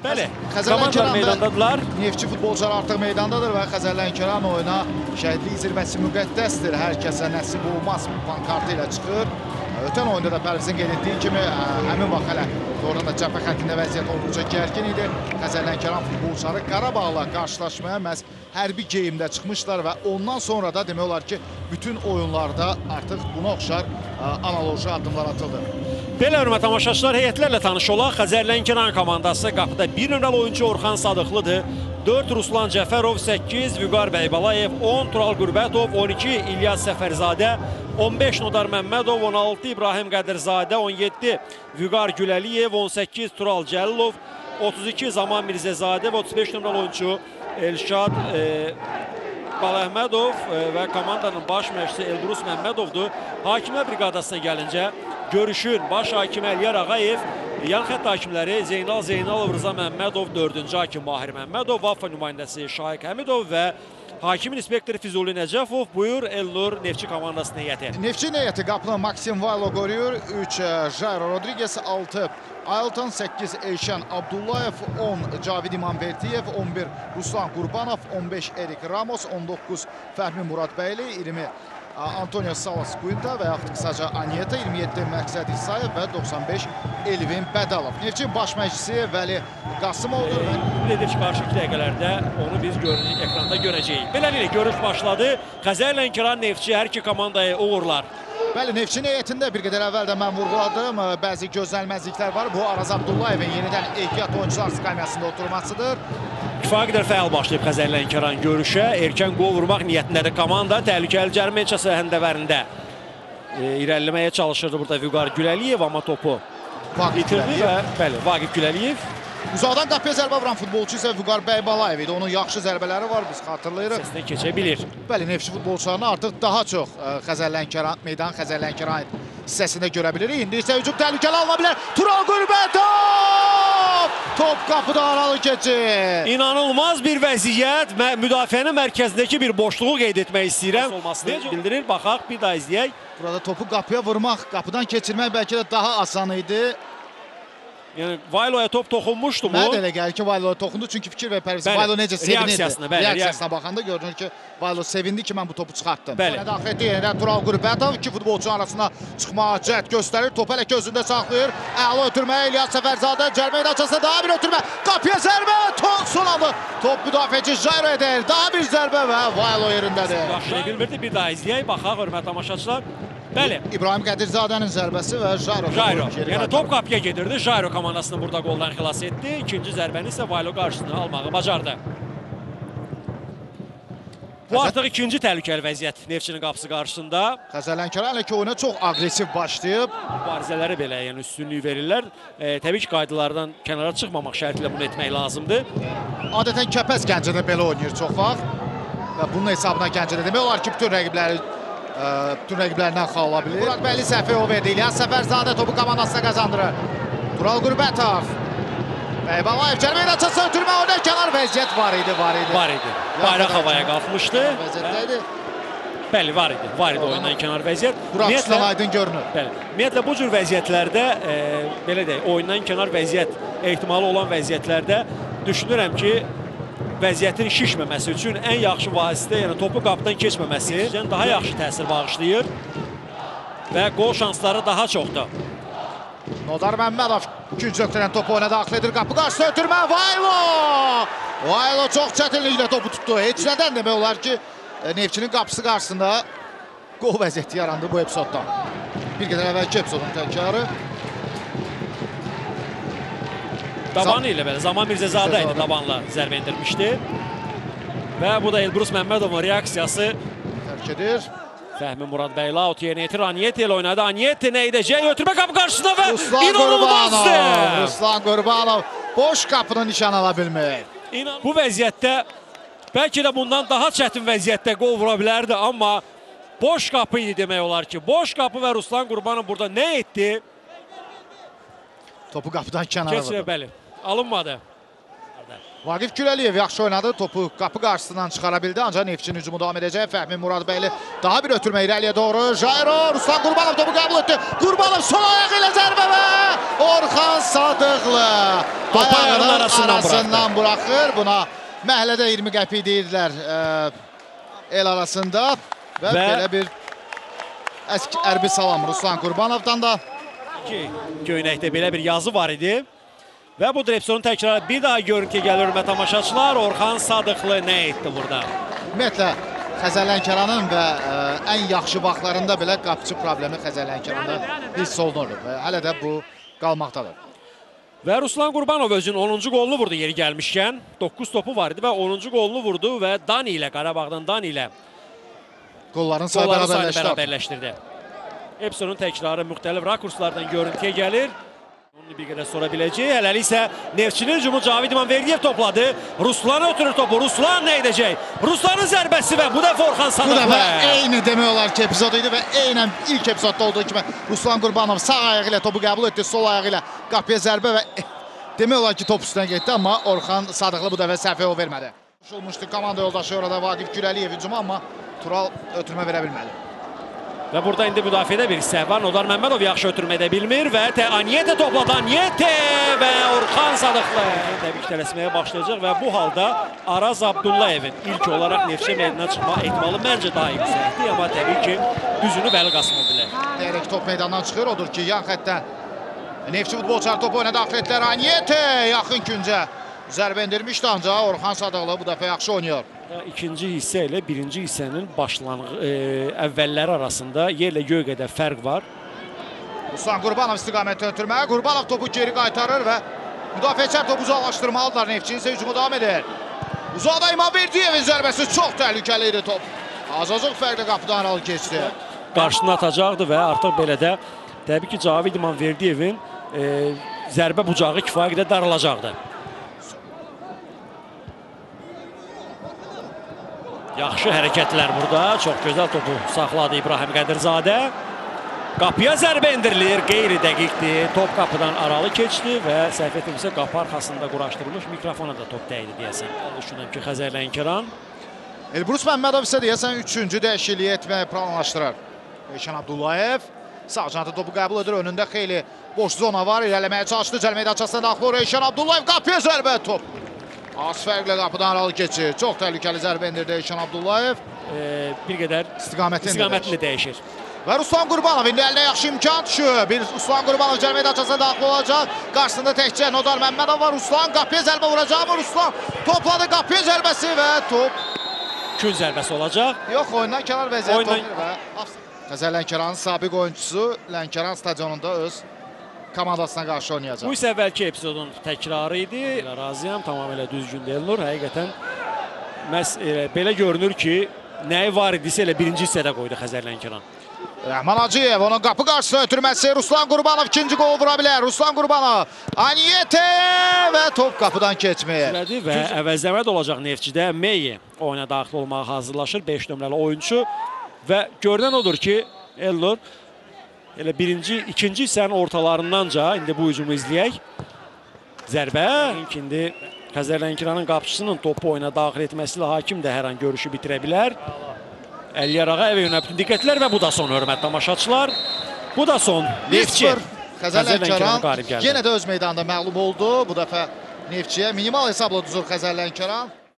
Bəli, Xəzər komandalar meydandadırlar. Neftçi futbolcular artıq meydandadır və Xəzər Lənkəran oyuna şəhidlik zirvəsi müqəddəsdir. Hər kəsə nəsib olmaz pankartı ilə çıxır. Ötən oyunda da Pərvizin qeyd etdiyi kimi həmin vaxt hələ doğrudan da cəbhə xəttində vəziyyət olduqca gərgin idi. Xəzər Lənkəran futbolçuları Qarabağla qarşılaşmaya məhz hərbi geyimdə çıxmışlar və ondan sonra da demək olar ki, bütün oyunlarda artıq buna oxşar analoji addımlar atıldı. Belə hörmət tamaşaçılar, heyətlərlə tanış olaq. Xəzər Lənkəran komandası qapıda 1 nömrəli oyuncu Orxan Sadıqlıdır. 4 Ruslan Cəfərov, 8 Vüqar Bəybalayev, 10 Tural Qürbətov, 12 İlyas Səfərzadə, 15 Nodar Məmmədov, 16 İbrahim Qədirzadə, 17 Vüqar Güləliyev, 18 Tural Cəlilov, 32 Zaman Mirzəzadə və 35 nömrəli oyuncu Elşad Baləhmədov və komandanın baş məşqçisi Elbrus Məmmədovdur. Hakimlər briqadasına gəlincə görüşün baş hakimi Əliyar Ağayev, yan xətt hakimləri Zeynal Zeynalov, Rıza Məmmədov, 4-cü hakim Mahir Məmmədov, VAFA nümayəndəsi Şahik Həmidov və hakimin inspektoru Füzuli Nəcəfov. Buyur Elnur Neftçi komandasının heyəti. Neftçi heyəti qapını Maksim Vaylo qoruyur. 3 Jairo Rodriguez, 6 Aylton, 8 Elşən Abdullayev, 10 Cavid İmanverdiyev, 11 Ruslan Qurbanov, 15 Erik Ramos, 19 Fəhmi Muradbəyli, 20 Antonio Salas Quinta və yaxud qısaca Anyeta, 27 Məqsəd İsayev və 95 Elvin Bədalov. Neftçi baş məşqçisi Vəli Qasımovdur. Ümid edir ki, qarşı 2 dəqiqələrdə onu biz ekranda görəcəyik. Beləliklə görüş başladı. Xəzər Lənkəran Neftçi hər iki komandaya uğurlar. Bəli, Neftçinin heyətində bir qədər əvvəl də mən vurğuladım. Bəzi gözlənilməzliklər var. Bu Araz Abdullayevin yenidən ehtiyat oyuncular skamyasında oturmasıdır. Kifayət qədər fəal başlayıb Xəzər Lənkəran görüşə. Erkən qol vurmaq niyyətindədir komanda. Təhlükəli cərimə meçası həndəvərində irəliləməyə çalışırdı burada Vüqar Güləliyev, amma topu itirdi və bəli, Vaqif Güləliyev. Uzaqdan qapıya zərbə vuran futbolçu isə Vüqar Bəybalayev idi. Onun yaxşı zərbələri var, biz xatırlayırıq. Səsindən keçə bilir. Bəli, Neftçi futbolçularını artıq daha çox Xəzər Lənkəran, meydan Xəzər Lənkəran hissəsində görə bilirik. İndi isə hücum təhlükəli alına bilər. Tural Qürbətov! Top qapıda aralı keçir. İnanılmaz bir vəziyyət. Müdafiənin mərkəzindəki bir boşluğu qeyd etmək istəyirəm. Olmasını bildirir. Baxaq, bir daha izləyək. Burada topu qapıya vurmaq, qapıdan keçirmək bəlkə də daha asan idi. Yəni Vayloya top toxunmuşdu mu? Mənə də elə gəlir ki, Vayloya toxundu, çünki fikir və Pərviz Vaylo necə sevinirdi. Reaksiyasına baxanda görünür ki, Vaylo sevindi ki, mən bu topu çıxartdım. Yenə daxil etdi, yenə Tural Qürbətov iki futbolçu arasında çıxmağa cəhd göstərir. Topu hələ gözündə saxlayır. Əla ötürmə, İlyas Səfərzadə cərimə meydançasında daha bir ötürmə. Qapıya zərbə, son anda top müdafiəçi Jairo edir. Daha bir zərbə və Vaylo yerindədir. Başlayı bilmirdi, bir daha izləyək, baxaq, hörmət tamaşaçılar. Bəli. İbrahim Qədirzadənin zərbəsi və Jairo. Yəni top qapıya gedirdi. Jairo komandasını burada qoldan xilas etdi. İkinci zərbəni isə Vaylo qarşısına almağı bacardı. Bu artıq ikinci təhlükəli vəziyyət Neftçinin qapısı qarşısında. Xəzər Lənkəran hələ ki oyuna çox aqressiv başlayıb. Mübarizələri belə, yəni üstünlük verirlər. Təbii ki, qaydalardan kənara çıxmamaq şərti ilə bunu etmək lazımdır. Adətən Kəpəz Gəncədə belə oynayır çox vaxt. Və bunun hesabına Gəncədə demək olar ki, bütün rəqiblərindən xal ola bilir. Muradbəyli səhvi o verdi. İlyas Səfərzadə topu komandasına qazandırır. Tural Qürbətov. Bəybalayev cərimə meydançası ötürmə, orada kənar vəziyyət var idi. Bayraq havaya qalxmışdı. Vəziyyətdəydi. Bəli, var idi oyundan kənar vəziyyət. Buraxışdan aydın görünür. Bəli. Ümumiyyətlə bu cür vəziyyətlərdə, belə deyək, oyundan kənar vəziyyət ehtimalı olan vəziyyətlərdə düşünürəm ki, vəziyyətin şişməməsi üçün ən yaxşı vasitə, yəni topu qapıdan keçməməsi daha yaxşı təsir bağışlayır və qol şansları daha çoxdur. Nodar Məmmədov ikinci öktürən topu oyuna daxil edir. Qapı qarşısına ötürmə, Vaylo! Vaylo çox çətinliklə topu tutdu. Heç nədən demək olar ki, Neftçinin qapısı qarşısında qol vəziyyəti yarandı bu epizoddan. Bir qədər əvvəlki epizodun təkrarı. Dabanı ilə belə, Zaman Mirzəzadə idi dabanla zərbə endirmişdi. Və bu da Elbrus Məmmədovun reaksiyası. Tərk edir. Fəhmi Muradbəyli out yerinə yetir. Anyeta ilə oynadı. Anyeta nə edəcək? Ötürmə qapı qarşısında və inanılmazdır. Ruslan Qurbanov boş qapını nişan ala bilmir. Bu vəziyyətdə, bəlkə də bundan daha çətin vəziyyətdə qol vura bilərdi, amma boş qapı idi demək olar ki. Boş qapı və Ruslan Qurbanov burada nə etdi? Topu qapıdan kənara vurdu. Keçir, bəli. Alınmadı. Vaqif Güləliyev yaxşı oynadı. Topu qapı qarşısından çıxara bildi. Ancaq Neftçinin hücumu davam edəcək. Fəhmi Muradbəyli daha bir ötürmə irəliyə doğru. Jairo, Ruslan Qurbanov topu qəbul etdi. Qurbanov sol ayağı ilə zərbə və Orxan Sadıqlı Topu ayağının ayağının arasından buraxır. Buna məhəllədə 20 qəpik deyirlər el arasında və belə bir hərbi salam Ruslan Qurbanovdan da. Göynəkdə belə bir yazı var idi. Və bu direksiyonun təkrarı bir daha görüntüyə gəlir hörmətli tamaşaçılar. Orxan Sadıqlı nə etdi burada? Ümumiyyətlə Xəzər Lənkəranın və ən yaxşı vaxtlarında belə qapıcı problemi Xəzər Lənkəranda hiss olunur və hələ də bu qalmaqdadır. Və Ruslan Qurbanov özünün 10-cu qolunu vurdu yeri gəlmişkən. 9 topu var idi və 10-cu qolunu vurdu və Dani ilə, Qarabağdan Dani ilə Qolların sayı bərabərləşdirdi. Hepsinin təkrarı müxtəlif rakurslardan görüntüyə gəlir. Onu bir qədər sonra biləcək. Hələlik isə Neftçinin hücumu Cavid İmanverdiyev topladı. Ruslan ötürür topu. Ruslan nə edəcək? Ruslanın zərbəsi və bu dəfə Orxan Sadıqlı. Bu dəfə eyni demək olar ki epizod idi və eynən ilk epizodda olduğu kimi Ruslan Qurbanov sağ ayağı ilə topu qəbul etdi. Sol ayağı ilə qapıya zərbə və demək olar ki top üstünə getdi, amma Orxan Sadıqlı bu dəfə səhvə yol vermədi. Olmuşdu komanda yoldaşı orada Vaqif Gürəliyev hücumu, amma Tural ötürmə verə bilmədi. Və burada indi müdafiədə bir səhv var. Nodar Məmmədov yaxşı ötürmə edə bilmir və Anyete topladı. Anyete və Orxan Sadıqlı təbii ki tələsməyə başlayacaq və bu halda Araz Abdullayevin ilk olaraq Neftçi meydana çıxma ehtimalı məncə daha yüksəkdir. Amma təbii ki düzünü Vəli Qasımov bilər. Deyərək top meydandan çıxır. Odur ki yan xəttdən Neftçi futbolçular topu oyuna daxil etdilər. Anyete yaxın küncə zərbə endirmişdi, ancaq Orxan Sadıqlı bu dəfə yaxşı oynayır. İkinci hissə ilə birinci hissənin əvvəlləri arasında yerlə göy qədər fərq var. Ruslan Qurbanov istiqamətə ötürməyə. Qurbanov topu geri qaytarır və müdafiəçilər topu uzaqlaşdırmalıdırlar. Neftçinin isə hücumu davam edir. Uzaqda İmanverdiyevin zərbəsi çox təhlükəli idi top. Azacıq fərqlə qapıdan aralı keçdi. Qarşısına atacaqdı və artıq belə də təbii ki Cavid İmanverdiyevin zərbə bucağı kifayət qədər daralacaqdı. Yaxşı hərəkətlər burada. Çox gözəl topu saxladı İbrahim Qədirzadə. Qapıya zərbə endirilir. Qeyri-dəqiqdir. Top qapıdan aralı keçdi və səhv etmirəmsə qapı arxasında quraşdırılmış mikrofona da top dəydi deyəsən. Düşünürəm ki Xəzər Lənkəran. Elbrus Məmmədov isə deyəsən 3-cü dəyişikliyi etməyi planlaşdırır. Eşan Abdullayev sağ canatı topu qəbul edir. Önündə xeyli boş zona var. İrələməyə çalışdı. Cəl meydançasına daxil olur. Eşan Abdullayev qapıya zərbə top. Az fərqlə qapıdan aralı keçir. Çox təhlükəli zərbə endirdi Eşan Abdullayev. Bir qədər istiqamətini dəyişir. Və Ruslan Qurbanov indi əlinə yaxşı imkan düşür. Bir Ruslan Qurbanov cəl meydançasına daxil olacaq. Qarşısında təkcə Nodar Məmmədov var. Ruslan qapıya zərbə vuracaq mı? Ruslan topladı qapıya zərbəsi və top Kün zərbəsi olacaq. Yox, oyundan kənar vəziyyət olunur və Xəzər Lənkəranın sabiq oyunçusu Lənkəran stadionunda öz komandasına qarşı oynayacaq. Bu isə əvvəlki epizodun təkrarı idi. Razıyam, tamamilə düzgün deyilir. Həqiqətən məhz belə görünür ki, nəyi var idisə elə birinci hissədə qoydu Xəzər Lənkəran. Rəhman Hacıyev onun qapı qarşısına ötürməsi. Ruslan Qurbanov ikinci qol vura bilər. Ruslan Qurbanov. Anyete və top qapıdan keçmir. Və əvəzləmə də olacaq Neftçidə. Meyi oyuna daxil olmağa hazırlaşır. 5 nömrəli oyunçu. Və görünən odur ki, Elnur elə ikinci hissənin ortalarındanca indi bu hücumu izləyək. Zərbə. İndi Xəzər Lənkəranın qapıçısının topu oyuna daxil etməsi ilə hakim də hər an görüşü bitirə bilər. Əliyar Ağayevə yönəlib bütün diqqətlər və bu da son hörmətli tamaşaçılar. Bu da son. Neftçi. Xəzər Lənkəran yenə də öz meydanında məğlub oldu. Bu dəfə Neftçiyə minimal hesabla düzür Xəzər Lənkəran.